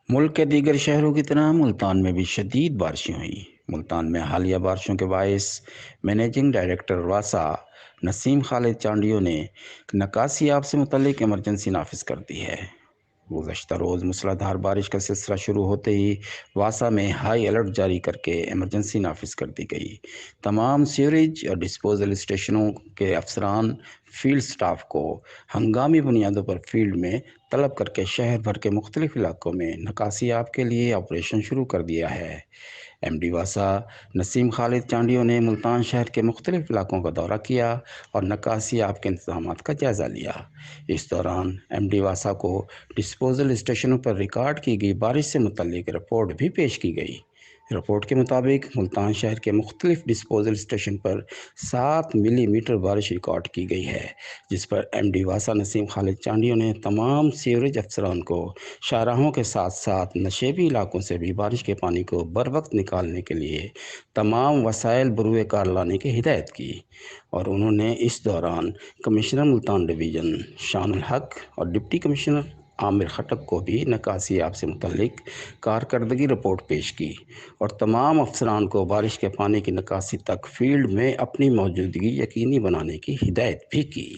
ملک کے دیگر شہروں کی طرح ملتان میں بھی شدید بارشیں ہوئیں۔ ملتان میں حالیہ بارشوں کے باعث مینیجنگ ڈائریکٹر واسا نسیم خالد چانڈیو نے نکاسی آب سے متعلق ایمرجنسی نافذ کر دی ہے۔ گزشتہ روز موسلادھار بارش کا سلسلہ شروع ہوتے ہی واسا میں ہائی الرٹ جاری کر کے ایمرجنسی نافذ کر دی گئی۔ تمام سیوریج اور ڈسپوزل اسٹیشنوں کے افسران فیلڈ سٹاف کو ہنگامی بنیادوں پر فیلڈ میں طلب کر کے شہر بھر کے مختلف علاقوں میں نکاسی آب کے لیے آپریشن شروع کر دیا ہے۔ ایم ڈی واسا نسیم خالد چانڈیو نے ملتان شہر کے مختلف علاقوں کا دورہ کیا اور نکاسی آب کے انتظامات کا جائزہ لیا۔ اس دوران ایم ڈی واسا کو ڈسپوزل اسٹیشنوں پر ریکارڈ کی گئی بارش سے متعلق رپورٹ بھی پیش کی گئی۔ رپورٹ کے مطابق ملتان شہر کے مختلف ڈسپوزل اسٹیشن پر 7 ملی میٹر بارش ریکارڈ کی گئی ہے، جس پر ایم ڈی واسا نسیم خالد چانڈیو نے تمام سیوریج افسران کو شاہراہوں کے ساتھ ساتھ نشیبی علاقوں سے بھی بارش کے پانی کو بروقت نکالنے کے لیے تمام وسائل بروئے کار لانے کی ہدایت کی، اور انہوں نے اس دوران کمشنر ملتان ڈویژن شان الحق اور ڈپٹی کمشنر عامر خٹک کو بھی نکاسی آب سے متعلق کارکردگی رپورٹ پیش کی اور تمام افسران کو بارش کے پانی کی نکاسی تک فیلڈ میں اپنی موجودگی یقینی بنانے کی ہدایت بھی کی۔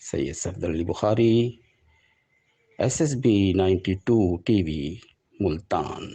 سید صفدر علی بخاری، SSB 92 TV، ملتان۔